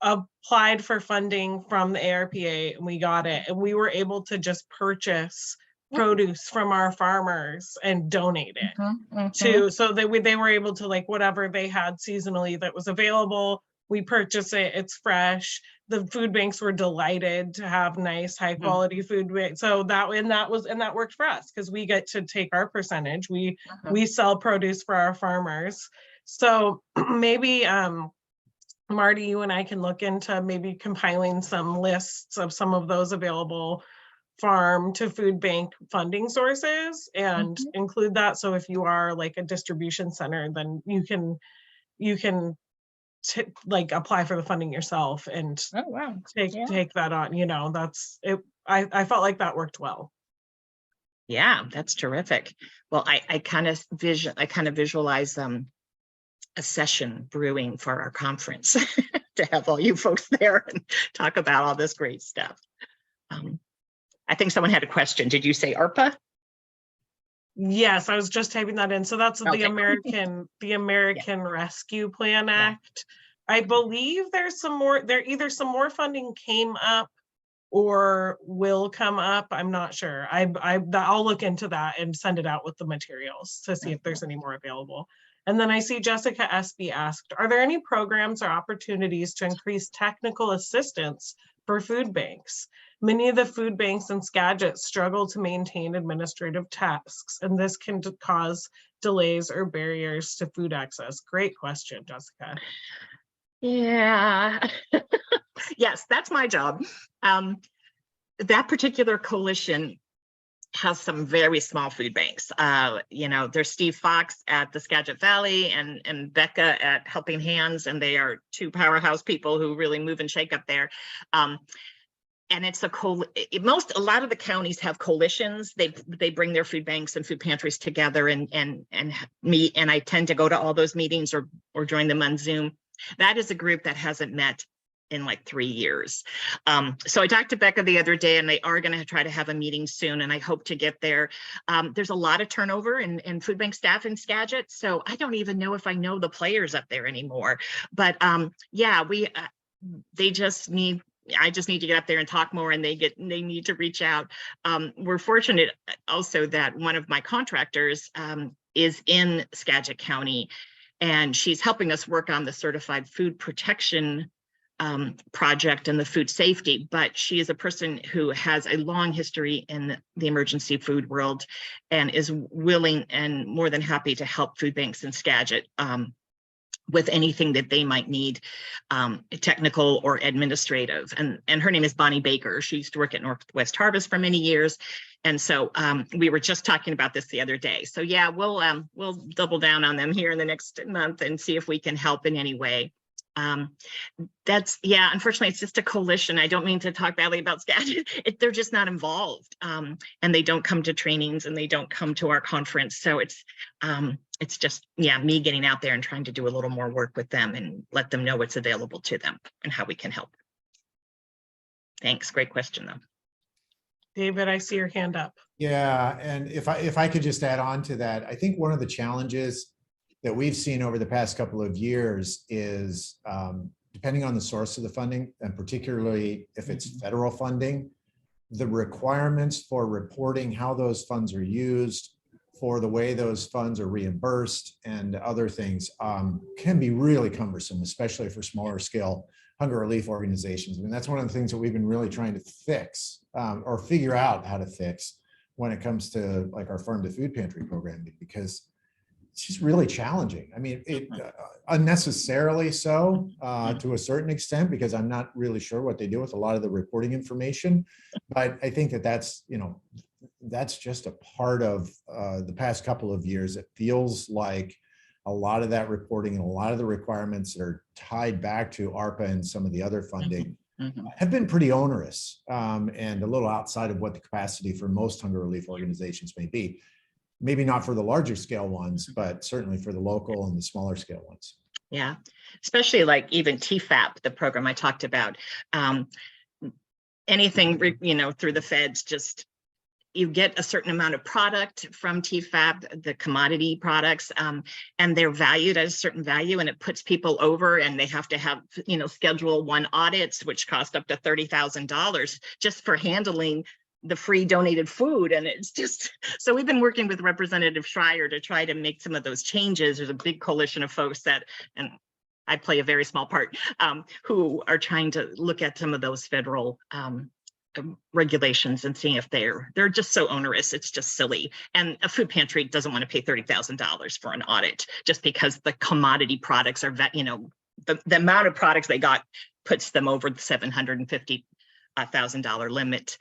applied for funding from the ARPA and we got it, and we were able to just purchase produce from our farmers and donate it to, so that they were able to, like, whatever they had seasonally that was available, we purchase it, it's fresh. The food banks were delighted to have nice, high quality food. So that worked for us because we get to take our percentage. We sell produce for our farmers. So maybe Marty, you and I can look into maybe compiling some lists of some of those available farm to food bank funding sources and include that. So if you are like a distribution center, then you can like apply for the funding yourself and Oh, wow. Yeah. take that on, you know, that's it. I felt like that worked well. Yeah, that's terrific. Well, I kind of visualize a session brewing for our conference to have all you folks there and talk about all this great stuff. I think someone had a question. Did you say ARPA? Yes, I was just typing that in. So that's Okay. the American Rescue Plan Act. I believe there's some more, either some more funding came up or will come up. I'm not sure. I'll look into that and send it out with the materials to see if there's any more available. And then I see Jessica SB asked, are there any programs or opportunities to increase technical assistance for food banks? Many of the food banks in Skagit struggle to maintain administrative tasks, and this can cause delays or barriers to food access. Great question, Jessica. Yeah. Yes, that's my job. That particular coalition has some very small food banks. You know, there's Steve Fox at the Skagit Valley and Becca at Helping Hands, and they are two powerhouse people who really move and shake up there. And it's a lot of the counties have coalitions. They bring their food banks and food pantries together and meet. And I tend to go to all those meetings or join them on Zoom. That is a group that hasn't met in like 3 years. So I talked to Becca the other day, and they are going to try to have a meeting soon, and I hope to get there. There's a lot of turnover in food bank staff in Skagit, so I don't even know if I know the players up there anymore. But yeah, I just need to get up there and talk more, and they need to reach out. We're fortunate also that one of my contractors is in Skagit County, and she's helping us work on the certified food protection project and the food safety, but she is a person who has a long history in the emergency food world and is willing and more than happy to help food banks in Skagit with anything that they might need, technical or administrative. And her name is Bonnie Baker. She used to work at Northwest Harvest for many years. And so we were just talking about this the other day. So yeah, we'll double down on them here in the next month and see if we can help in any way. Unfortunately, it's just a coalition. I don't mean to talk badly about Skagit. They're just not involved, and they don't come to trainings, and they don't come to our conference. So it's just, me getting out there and trying to do a little more work with them and let them know what's available to them and how we can help. Thanks. Great question, though. David, I see your hand up. Yeah, and if I could just add on to that, I think one of the challenges that we've seen over the past couple of years is depending on the source of the funding, and particularly if it's federal funding, the requirements for reporting how those funds are used, for the way those funds are reimbursed and other things can be really cumbersome, especially for smaller scale hunger relief organizations. I mean, that's one of the things that we've been really trying to fix or figure out how to fix when it comes to like our farm to food pantry program, because it's just really challenging. I mean, it unnecessarily so to a certain extent, because I'm not really sure what they do with a lot of the reporting information. But I think that that's just a part of the past couple of years. It feels like a lot of that reporting and a lot of the requirements that are tied back to ARPA and some of the other funding have been pretty onerous and a little outside of what the capacity for most hunger relief organizations may be. Maybe not for the larger scale ones, but certainly for the local and the smaller scale ones. Yeah, especially like even TFAP, the program I talked about. Anything, through the feds, just you get a certain amount of product from TFAP, the commodity products, and they're valued at a certain value, and it puts people over, and they have to have, Schedule 1 audits, which cost up to $30,000 just for handling the free donated food. And it's just, so we've been working with Representative Schreier to try to make some of those changes. There's a big coalition of folks that, and I play a very small part, who are trying to look at some of those federal regulations and seeing if they're just so onerous. It's just silly. And a food pantry doesn't want to pay $30,000 for an audit just because the commodity products are, the amount of products they got puts them over the $750,000 limit.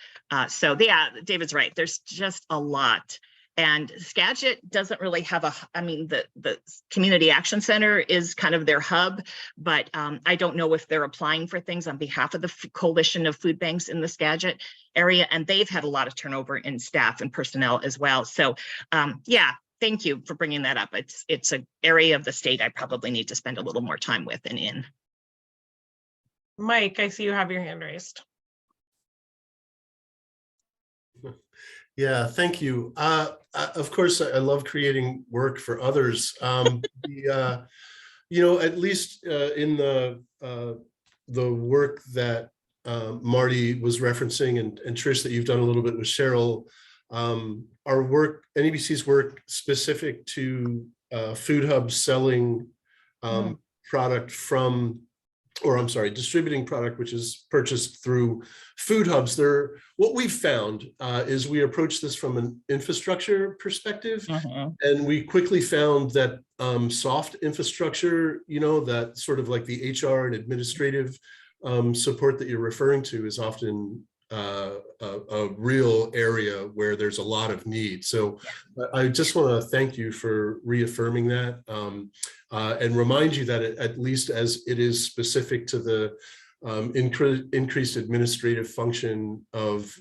So yeah, David's right. There's just a lot. And Skagit doesn't really have I mean, the Community Action Center is kind of their hub, but I don't know if they're applying for things on behalf of the Coalition of Food Banks in the Skagit area, and they've had a lot of turnover in staff and personnel as well. So yeah, thank you for bringing that up. It's an area of the state I probably need to spend a little more time with and in. Mike, I see you have your hand raised. Yeah, thank you. Of course, I love creating work for others. You know, at least in the work that Marty was referencing, and Trish, that you've done a little bit with Cheryl, our work, NEBC's work specific to food hubs selling product from, or I'm sorry, distributing product which is purchased through food hubs. What we've found is we approach this from an infrastructure perspective, and we quickly found that soft infrastructure, you know, that sort of like the HR and administrative support that you're referring to, is often a real area where there's a lot of need. So I just want to thank you for reaffirming that, and remind you that at least as it is specific to the increased administrative function of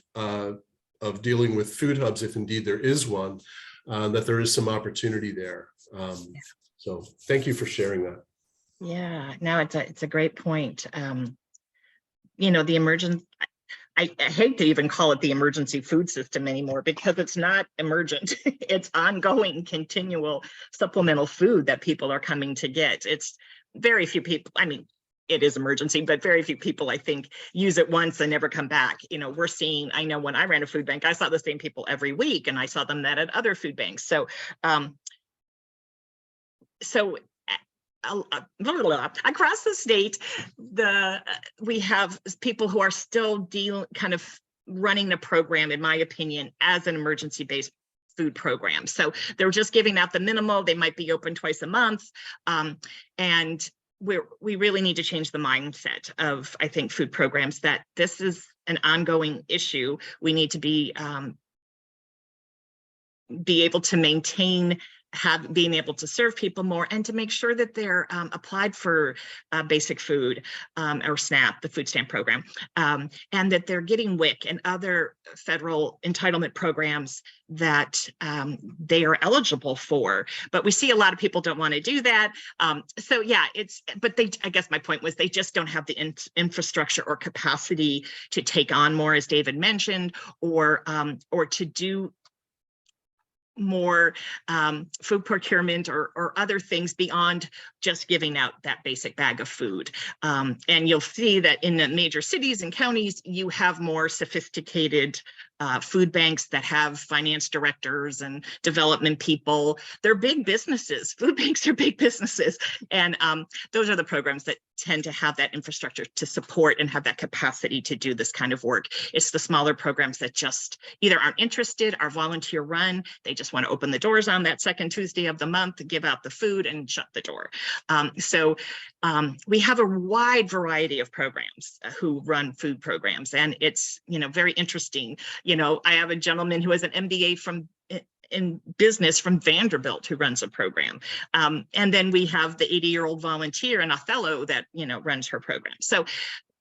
dealing with food hubs, if indeed there is one, that there is some opportunity there. So thank you for sharing that. Yeah, no, it's a great point. You know, the emergent, I hate to even call it the emergency food system anymore, because it's not emergent. It's ongoing, continual supplemental food that people are coming to get. It's very few people, I mean, it is emergency, but very few people, I think, use it once and never come back. You know, we're seeing, I know when I ran a food bank, I saw the same people every week, and I saw them that at other food banks. So, across the state, we have people who are still kind of running the program, in my opinion, as an emergency-based food program. So they're just giving out the minimal. They might be open twice a month, and we really need to change the mindset of, I think, food programs, that this is an ongoing issue. We need to be able to maintain being able to serve people more, and to make sure that they're applied for basic food, or SNAP, the food stamp program, and that they're getting WIC and other federal entitlement programs that they are eligible for. But we see a lot of people don't want to do that. So yeah, but I guess my point was, they just don't have the infrastructure or capacity to take on more, as David mentioned, or to do more food procurement or other things beyond just giving out that basic bag of food. And you'll see that in the major cities and counties, you have more sophisticated food banks that have finance directors and development people. They're big businesses. Food banks are big businesses. And those are the programs that tend to have that infrastructure to support and have that capacity to do this kind of work. It's the smaller programs that just either aren't interested, are volunteer run. They just want to open the doors on that second Tuesday of the month, give out the food, and shut the door. So we have a wide variety of programs who run food programs, and it's, you know, very interesting. You know, I have a gentleman who has an MBA in business from Vanderbilt who runs a program. And then we have the 80-year-old volunteer in Othello that, you know, runs her program. So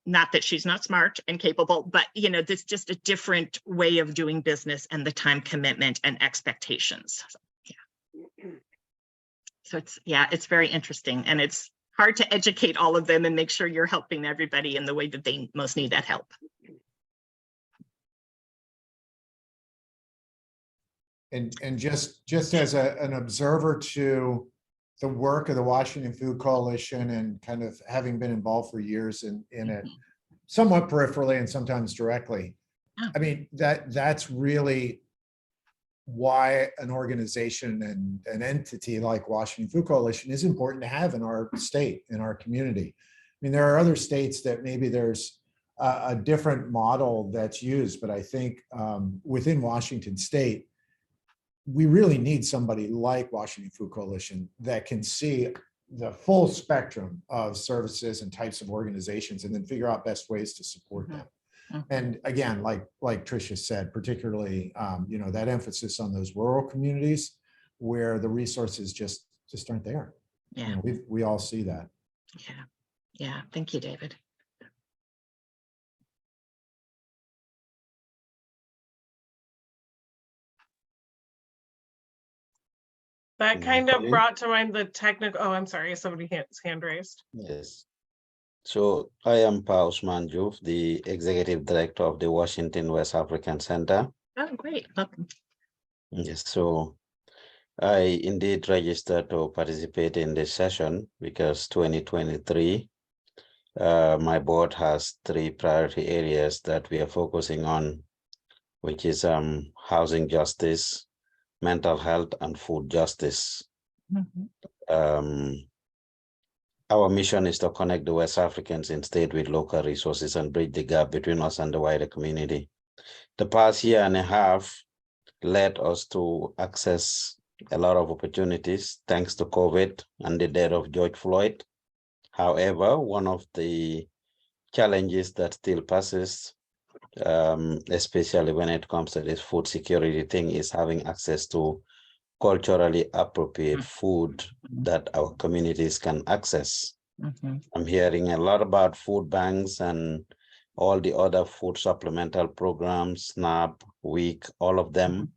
not that she's not smart and capable, but, you know, this just a different way of doing business, and the time commitment and expectations. So, yeah. So it's very interesting, and it's hard to educate all of them and make sure you're helping everybody in the way that they most need that help. And just as an observer to the work of the Washington Food Coalition, and kind of having been involved for years in it, somewhat peripherally and sometimes directly, I mean, that's really why an organization and an entity like Washington Food Coalition is important to have in our state, in our community. I mean, there are other states that maybe there's a different model that's used, but I think within Washington state, we really need somebody like Washington Food Coalition that can see the full spectrum of services and types of organizations, and then figure out best ways to support them. And again, like Tricia said, particularly, you know, that emphasis on those rural communities where the resources just aren't there. You Yeah, know, we all see that. yeah, yeah. Thank you, David. That kind of Okay. brought to mind the technical, oh, I'm sorry, somebody has hand raised. Yes. So I am Pa Usman Juf, the Executive Director of the Washington West African Center. Oh, great. Welcome. Yes, so I indeed registered to participate in this session because 2023, my board has 3 priority areas that we are focusing on, which is housing justice, mental health, and food justice. Our mission is to connect the West Africans in state with local resources and bridge the gap between us and the wider community. The past year and a half led us to access a lot of opportunities thanks to COVID and the death of George Floyd. However, one of the challenges that still persists, especially when it comes to this food security thing, is having access to culturally appropriate food that our communities can access. I'm hearing a lot about food banks and all the other food supplemental programs, SNAP, WEEK, all of them.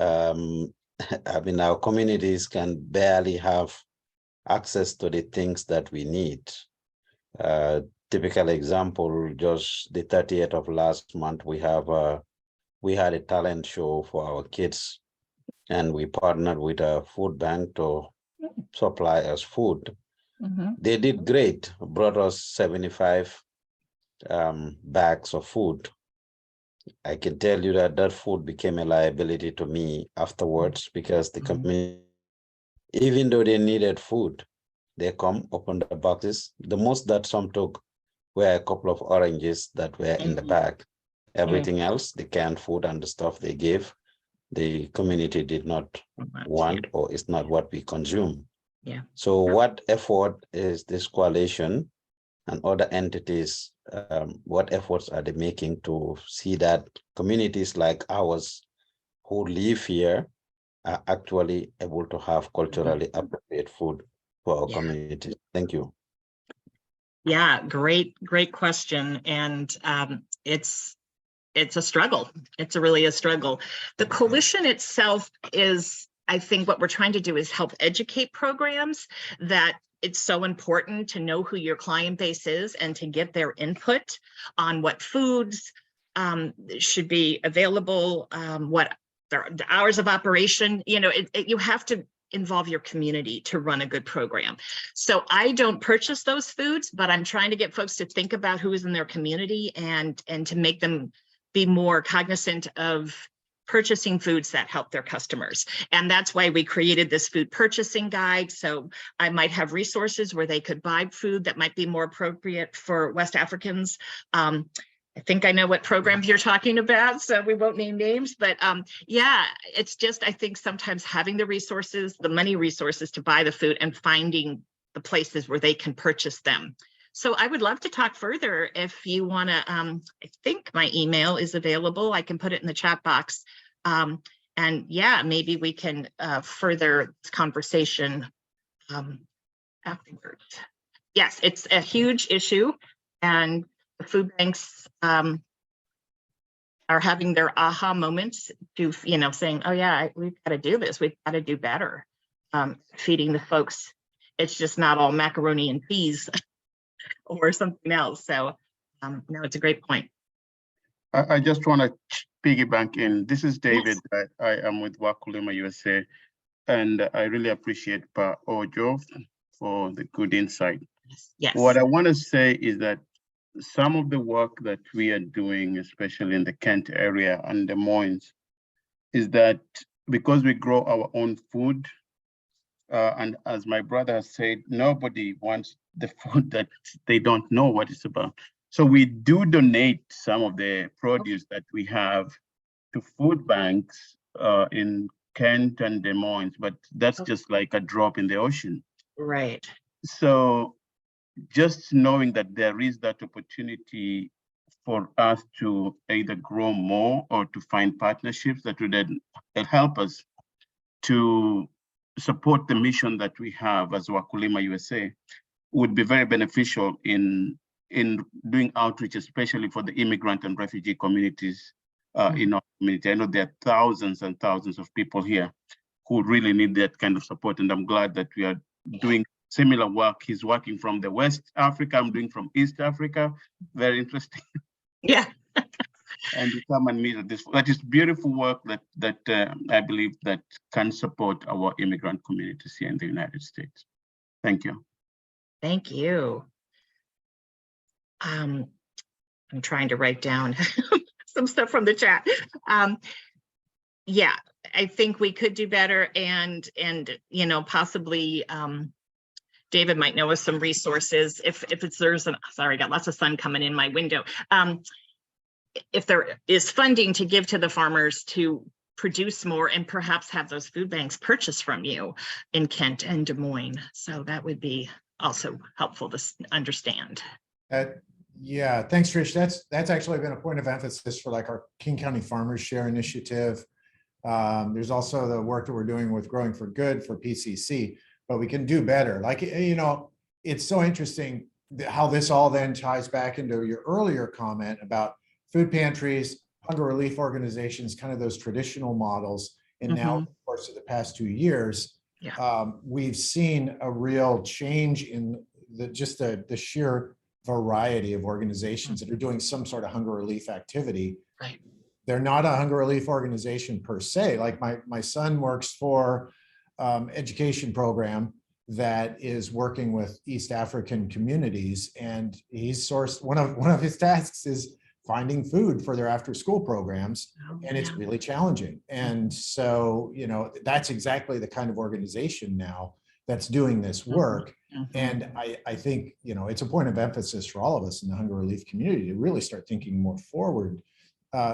I mean, our communities can barely have access to the things that we need. Typical example, just the 30th of last month, we had a talent show for our kids, and we partnered with a food bank to supply us food. They did great, brought us 75 bags of food. I can tell you that that food became a liability to me afterwards because the community, even though they needed food, they come, open the boxes. The most that some took were a couple of oranges that were in the bag. Everything else, the canned food and the stuff they gave, the community did not want, or it's not what we consume. Yeah. So what effort is this coalition and other entities, what efforts are they making to see that communities like ours who live here are actually able to have culturally appropriate food for our community? Thank you. Yeah, great question. And it's a struggle. It's really a struggle. The coalition itself is, I think what we're trying to do is help educate programs that it's so important to know who your client base is and to get their input on what foods should be available, what the hours of operation. You know, you have to involve your community to run a good program. So I don't purchase those foods, but I'm trying to get folks to think about who is in their community and to make them be more cognizant of purchasing foods that help their customers. And that's why we created this food purchasing guide. So I might have resources where they could buy food that might be more appropriate for West Africans. I think I know what programs you're talking about, so we won't name names, but yeah, it's just, I think sometimes having the resources, the money resources to buy the food and finding the places where they can purchase them. So I would love to talk further if you want to. I think my email is available. I can put it in the chat box. And yeah, maybe we can further this conversation afterwards. Yes, it's a huge issue, and the food banks are having their aha moments to, you know, saying, oh yeah, we've got to do this. We've got to do better feeding the folks. It's just not all macaroni and peas or something else. So no, it's a great point. I just want to piggyback in. This is David. Yes. I am with Wakulima USA, and I really appreciate Pa Ojo for the good insight. Yes. What I want to say is that some of the work that we are doing, especially in the Kent area and Des Moines, is that because we grow our own food, and as my brother said, nobody wants the food that they don't know what it's about. So we do donate some of the produce that we have to food banks in Kent and Des Moines, but that's just like a drop in the ocean. Right. So just knowing that there is that opportunity for us to either grow more or to find partnerships that would then help us to support the mission that we have as Wakulima USA would be very beneficial in doing outreach, especially for the immigrant and refugee communities in our community. I know there are thousands and thousands of people here who really need that kind of support, and I'm glad that we are doing similar work. He's working from the West Africa, I'm doing from East Africa. Very interesting. Yeah. And to come and meet at this, that is beautiful work that I believe that can support our immigrant communities here in the United States. Thank you. Thank you. I'm trying to write down some stuff from the chat. Yeah, I think we could do better, and you know, possibly David might know of some resources if there's an, sorry, I got lots of sun coming in my window. If there is funding to give to the farmers to produce more and perhaps have those food banks purchase from you in Kent and Des Moines. So that would be also helpful to understand. Yeah, thanks, Trish. That's actually been a point of emphasis for like our King County Farmers Share initiative. There's also the work that we're doing with Growing for Good for PCC, but we can do better. Like, you know, it's so interesting how this all then ties back into your earlier comment about food pantries, hunger relief organizations, kind of those traditional models. And now, of course, in the past 2 years, we've seen a real change in the sheer variety of organizations that are doing some sort of hunger relief activity. Right. They're not a hunger relief organization per se. Like my son works for education program that is working with East African communities, and he's sourced one of his tasks is finding food for their after school programs, and it's really challenging. And so, you know, that's exactly the kind of organization now that's doing this work. And I think, you know, it's a point of emphasis for all of us in the hunger relief community to really start thinking more forward,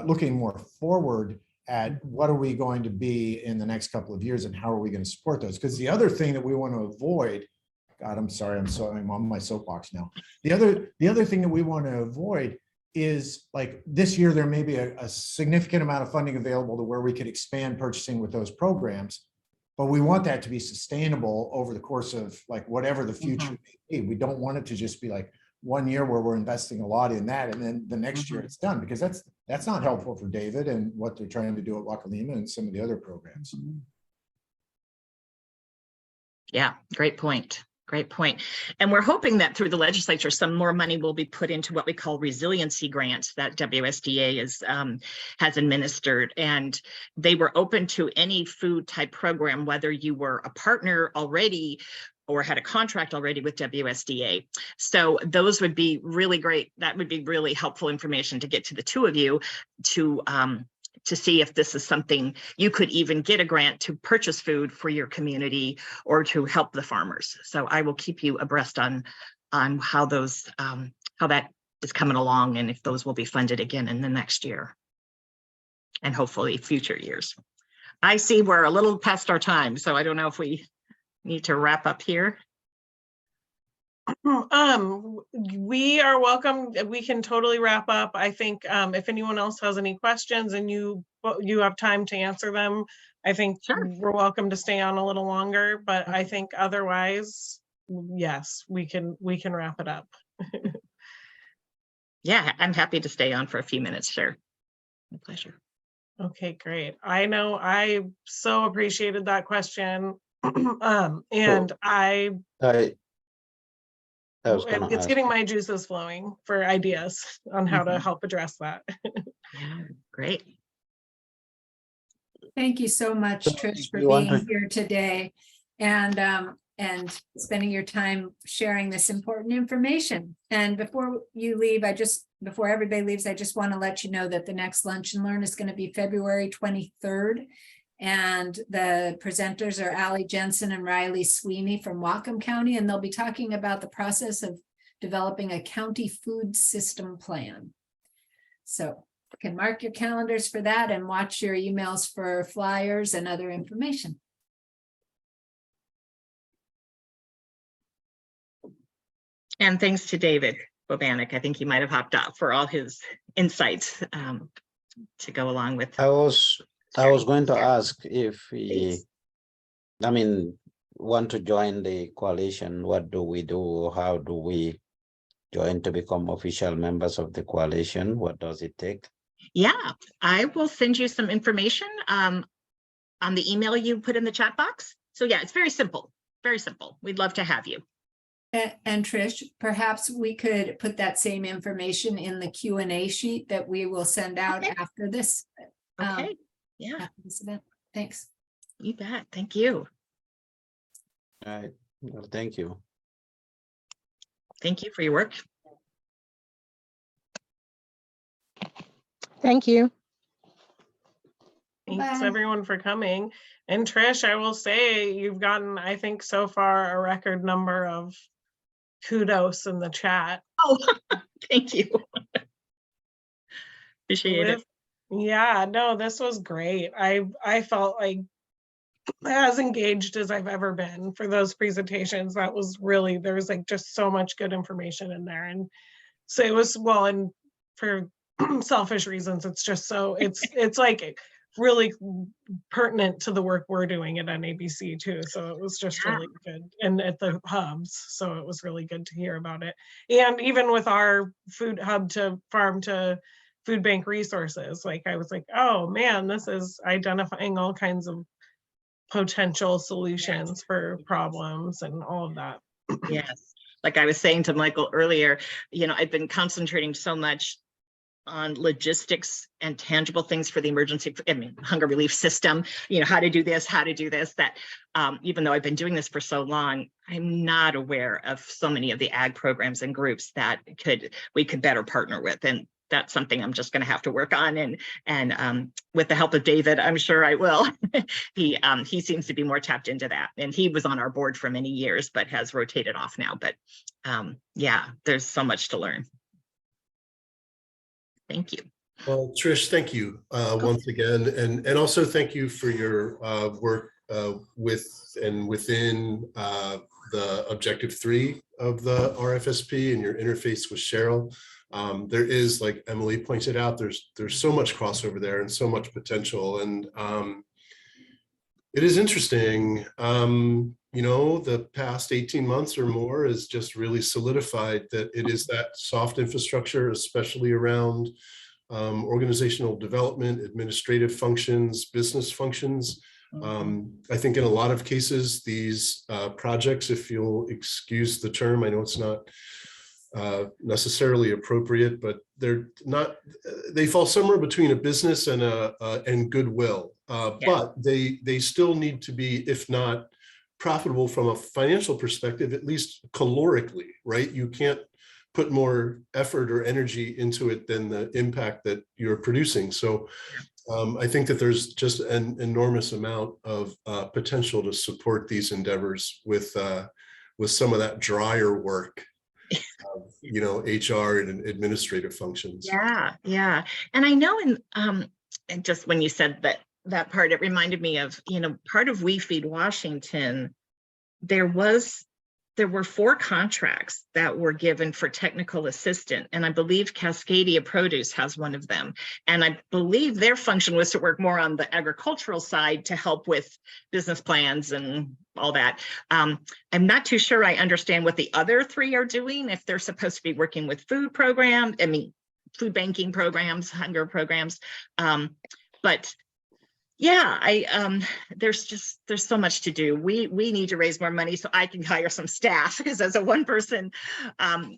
looking more forward at what are we going to be in the next couple of years and how are we going to support those? Because the other thing that we want to avoid, God, I'm sorry, I'm on my soapbox now. The other thing that we want to avoid is, like, this year there may be a significant amount of funding available to where we could expand purchasing with those programs, but we want that to be sustainable over the course of like whatever the future may be. We don't want it to just be like 1 year where we're investing a lot in that and then the next year it's done, because that's not helpful for David and what they're trying to do at Wakulima and some of the other programs. Yeah, great point. Great point. And we're hoping that through the legislature, some more money will be put into what we call resiliency grants that WSDA has administered. And they were open to any food type program, whether you were a partner already or had a contract already with WSDA. So those would be really great. That would be really helpful information to get to the two of you to see if this is something you could even get a grant to purchase food for your community or to help the farmers. So I will keep you abreast on how those how that is coming along and if those will be funded again in the next year and hopefully future years. I see we're a little past our time, so I don't know if we need to wrap up here. We are welcome. We can totally wrap up. I think if anyone else has any questions and you have time to answer them, I think we're welcome to stay on a little longer, but I think otherwise, yes, we can wrap it up. Yeah, I'm happy to stay on for a few minutes. Sure. My pleasure. Okay, great. I know I so appreciated that question. And it's getting my juices flowing for ideas on how to help address that. Yeah, great. Thank you so much, Trish, for being here today and spending your time sharing this important information. And before you leave, before everybody leaves, I just want to let you know that the next Lunch and Learn is going to be February 23rd. And the presenters are Allie Jensen and Riley Sweeney from Whatcom County, and they'll be talking about the process of developing a county food system plan. So you can mark your calendars for that and watch your emails for flyers and other information. And thanks to David Bobanek. I think he might have hopped off for all his insights to go along with. I was going to ask if we, I mean, want to join the coalition. What do we do? How do we join to become official members of the coalition? What does it take? Yeah, I will send you some information on the email you put in the chat box. So yeah, it's very simple, very simple. We'd love to have you. And Trish, perhaps we could put that same information in the Q&A sheet that we will send out after this. Okay, yeah, After this event. Thanks. you bet. Thank you. All right. Well, thank you. Thank you for your work. Thank you. Thanks Bye. everyone for coming. And Trish, I will say you've gotten, I think so far, a record number of kudos in the chat. Oh, thank you. Appreciate it. Yeah, no, this was great. I felt like as engaged as I've ever been for those presentations. That was really, there was like just so much good information in there. And so it was, well, and for selfish reasons, it's just so, it's like really pertinent to the work we're doing at NABC too. So it was just really good. And at the hubs, so it was really good to hear about it. And even with our food hub to farm to food bank resources, like I was like, oh man, this is identifying all kinds of potential solutions for problems and all of that. Yes. Like I was saying to Michael earlier, you know, I've been concentrating so much on logistics and tangible things for the emergency, hunger relief system, you know, how to do this, that even though I've been doing this for so long, I'm not aware of so many of the ag programs and groups that we could better partner with. And that's something I'm just going to have to work on. And with the help of David, I'm sure I will. He seems to be more tapped into that. And he was on our board for many years, but has rotated off now. But yeah, there's so much to learn. Thank you. Well, Trish, thank you once again. And also thank you for your work with and within the Objective 3 of the RFSP and your interface with Cheryl. There is, like Emily pointed out, there's so much crossover there and so much potential. And it is interesting, you know, the past 18 months or more has just really solidified that it is that soft infrastructure, especially around organizational development, administrative functions, business functions. I think in a lot of cases, these projects, if you'll excuse the term, I know it's not necessarily appropriate, but they fall somewhere between a business and goodwill. But they still need to be, if not profitable from a financial perspective, at least calorically, right? You can't put more effort or energy into it than the impact that you're producing. So I think that there's just an enormous amount of potential to support these endeavors with some of that drier work, you know, HR and administrative functions. Yeah. And I know and just when you said that part, it reminded me of, you know, part of We Feed Washington, there were 4 contracts that were given for technical assistant. And I believe Cascadia Produce has one of them. And I believe their function was to work more on the agricultural side to help with business plans and all that. I'm not too sure I understand what the other 3 are doing, if they're supposed to be working with food programs, food banking programs, hunger programs. But yeah, there's so much to do. We need to raise more money so I can hire some staff, because as a one person,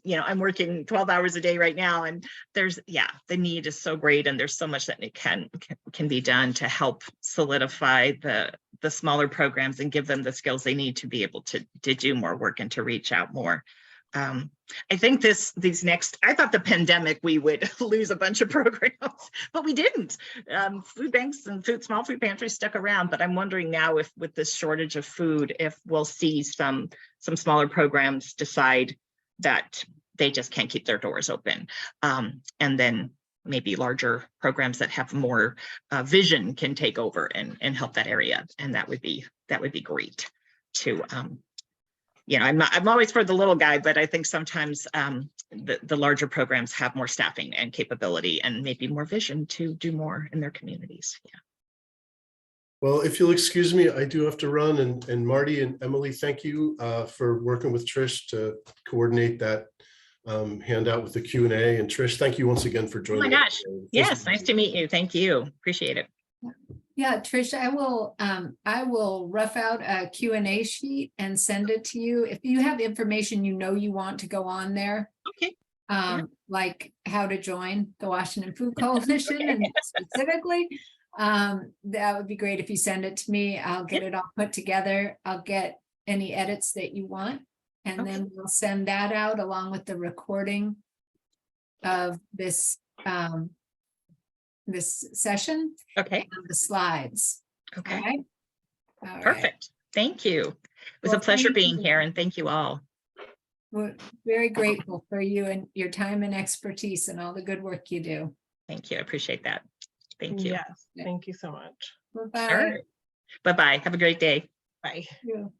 you know, I'm working 12 hours a day right now, and the need is so great, and there's so much that it can be done to help solidify the smaller programs and give them the skills they need to be able to do more work and to reach out more. I think I thought the pandemic, we would lose a bunch of programs, but we didn't. Food banks and small food pantries stuck around, but I'm wondering now if with this shortage of food, if we'll see some smaller programs decide that they just can't keep their doors open. And then maybe larger programs that have more vision can take over and help that area. And that would be great to I'm always for the little guy, but I think sometimes the larger programs have more staffing and capability and maybe more vision to do more in their communities. Yeah. Well, if you'll excuse me, I do have to run. And Marty and Emily, thank you for working with Trish to coordinate that handout with the Q&A. And Trish, thank you once again for Oh joining. my gosh. us. Yes, nice to meet you. Thank you. Appreciate it. Yeah, Trish, I will rough out a Q&A sheet and send it to you. If you have information you want to go on there, Okay. like how to join the Washington Food Coalition and specifically, that would be great if you send it to me. I'll get it all put together. I'll get any edits that you want, and then we'll send that out along with the recording of this this session. Okay. And the slides. Okay. All right. All right. Perfect. Thank you. It was Well, a pleasure thank being you. here, and thank you all. We're very grateful for you and your time and expertise and all the good work you do. Thank you. I appreciate that. Thank you. Yes, thank you so much. Bye-bye. Sure. Bye-bye. Have a great day. Bye. You.